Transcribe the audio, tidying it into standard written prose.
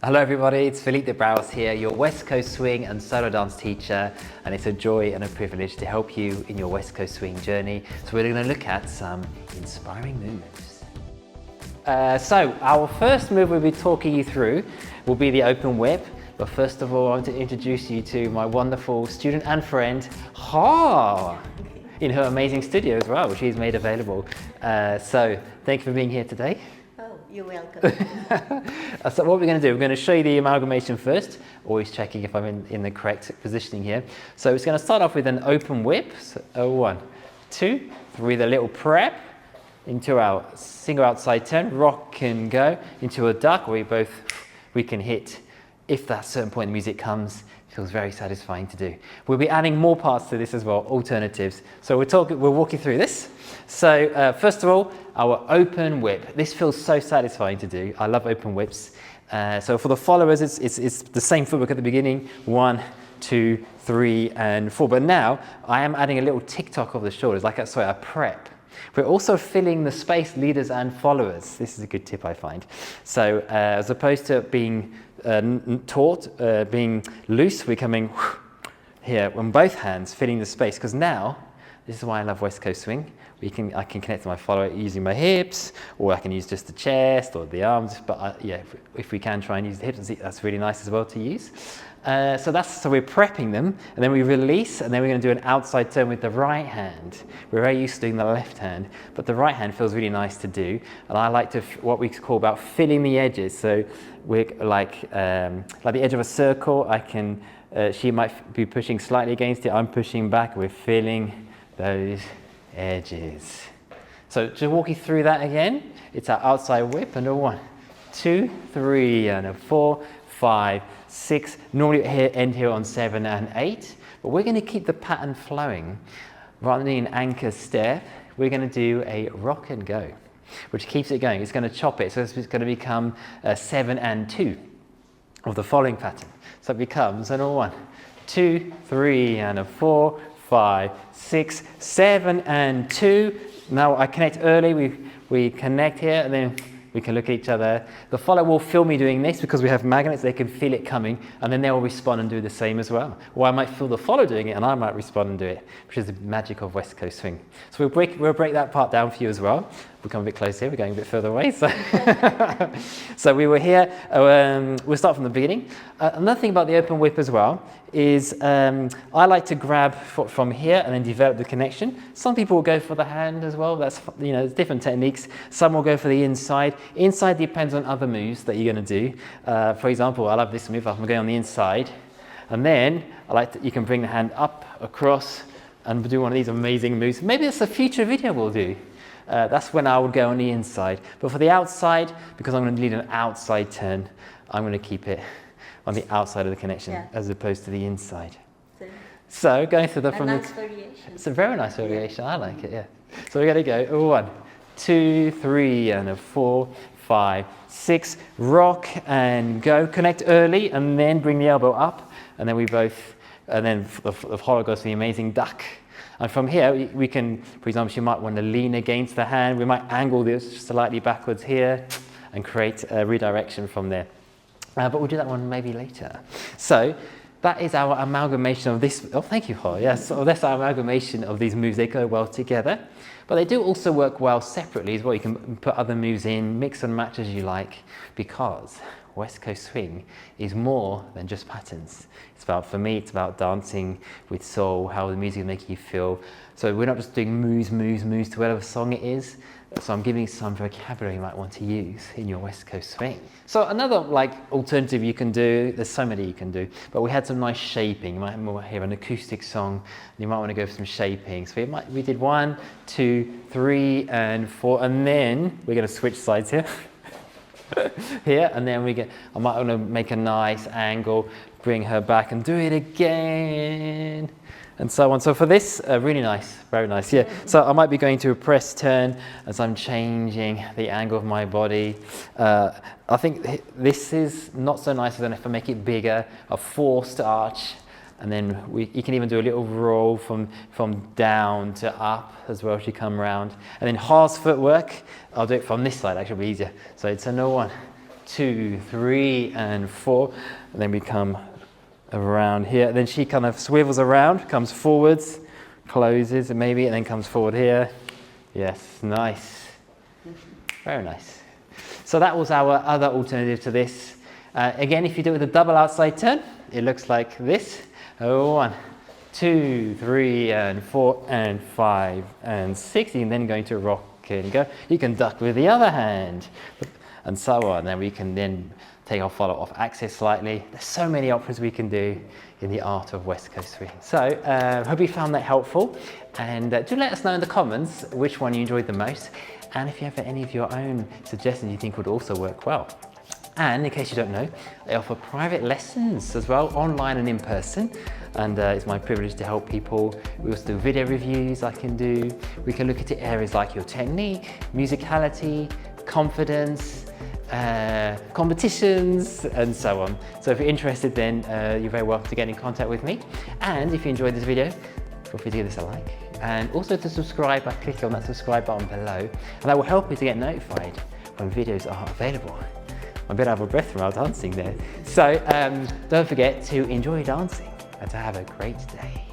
Hello everybody, it's Filipe the Barros here, your West Coast swing and solo dance teacher, and it's a joy and a privilege to help you in your West Coast swing journey. So we're going to look at some inspiring moves. So our first move we'll be talking you through will be the open whip. But first of all, I want to introduce you to my wonderful student and friend, Ha, in her amazing studio as well, which she's made available. So thank you for being here today. Oh, you're welcome. So what we're going to do, we're going to show you the amalgamation first, always checking if I'm in the correct positioning here. So it's going to start off with an open whip. So 1, 2, 3, the little prep into our single outside turn, rock and go into a duck where we can hit. If that certain point the music comes, it feels very satisfying to do. We'll be adding more parts to this as well, alternatives. So we'll walk you through this. So first of all, our open whip. This feels so satisfying to do. I love open whips. So for the followers, it's the same footwork at the beginning. 1, 2, 3, and 4. But now I am adding a little tick-tock of the shoulders, like a prep. We're also filling the space, leaders and followers. This is a good tip I find. So as opposed to being being loose, we're coming here on both hands, filling the space. Because now, this is why I love West Coast swing. I can connect to my follower using my hips, or I can use just the chest or the arms. But if we can try and use the hips, that's really nice as well to use. So we're prepping them, and then we release, and then we're going to do an outside turn with the right hand. We're very used to doing the left hand, but the right hand feels really nice to do. And I like to what we call about filling the edges. So we're like the edge of a circle. She might be pushing slightly against it. I'm pushing back. We're filling those edges. So to walk you through that again, it's our outside whip, and a 1, 2, 3, and a 4, 5, 6. Normally end here on 7 and 8, but we're going to keep the pattern flowing. Rather than an anchor step, we're going to do a rock and go, which keeps it going. It's going to chop it, so it's going to become 7 and 2 of the following pattern. So it becomes a 1, 2, 3, and a 4, 5, 6, 7, and 2. Now I connect early. We connect here, and then we can look at each other. The follower will feel me doing this because we have magnets. They can feel it coming, and then they will respond and do the same as well. Or I might feel the follower doing it, and I might respond and do it, which is the magic of West Coast swing. So we'll break that part down for you as well. We'll come a bit closer here. We're going a bit further away. So we were here. We'll start from the beginning. Another thing about the open whip as well is I like to grab from here and then develop the connection. Some people will go for the hand as well. That's, there's different techniques. Some will go for the inside. Inside depends on other moves that you're going to do. For example, I love this move. I'm going on the inside, and then you can bring the hand up, across, and do one of these amazing moves. Maybe that's a future video we'll do. That's when I would go on the inside. But for the outside, because I'm going to lead an outside turn, I'm going to keep it on the outside of the connection as opposed to the inside. So going through the nice variation. It's a very nice variation. I like it. Yeah. So we're going to go 1, 2, 3, and a 4, 5, 6. Rock and go. Connect early, and then bring the elbow up, and then then the follower goes to the amazing duck. And from here, we can, for example, you might want to lean against the hand. We might angle this slightly backwards here and create a redirection from there. But we'll do that one maybe later. So that is our amalgamation of this. Oh, thank you, Paul. Yes, so that's our amalgamation of these moves. They go well together, but they do also work well separately as well. You can put other moves in, mix and match as you like, because West Coast swing is more than just patterns. For me, it's about dancing with soul, how the music is making you feel. So we're not just doing moves to whatever song it is. So I'm giving some vocabulary you might want to use in your West Coast swing. So another alternative you can do, there's so many you can do, but we had some nice shaping. You might hear an acoustic song, you might want to go for some shaping. So we did 1, 2, 3, and 4, and then we're going to switch sides here. Here, and then I might want to make a nice angle, bring her back and do it again, and so on. So for this, really nice, very nice, yeah. So I might be going to a press turn as I'm changing the angle of my body. I think this is not so nice than if I make it bigger, a forced arch, and then you can even do a little roll from down to up as well as you come round. And then Ha's footwork, I'll do it from this side, actually, it'll be easier. So it's a 1, 2, 3, and 4. And then we come around here. Then she kind of swivels around, comes forwards, closes maybe, and then comes forward here. Yes, nice. Very nice. So that was our other alternative to this. Again, if you do it with a double outside turn, it looks like this. 1, 2, 3, and 4, and 5, and 6. You can then go into rock and go. You can duck with the other hand, and so on. Then we can then take our follow off axis slightly. There's so many options we can do in the art of West Coast swing. So hope you found that helpful, and do let us know in the comments which one you enjoyed the most, and if you have any of your own suggestions you think would also work well. And in case you don't know, they offer private lessons as well, online and in person. And it's my privilege to help people. We also do video reviews I can do. We can look into areas like your technique, musicality, confidence, competitions, and so on. So if you're interested, then you're very welcome to get in contact with me. And if you enjoyed this video, feel free to give this a like. And also to subscribe by clicking on that subscribe button below. And that will help you to get notified when videos are available. I'm a bit out of breath from our dancing there. So don't forget to enjoy dancing and to have a great day.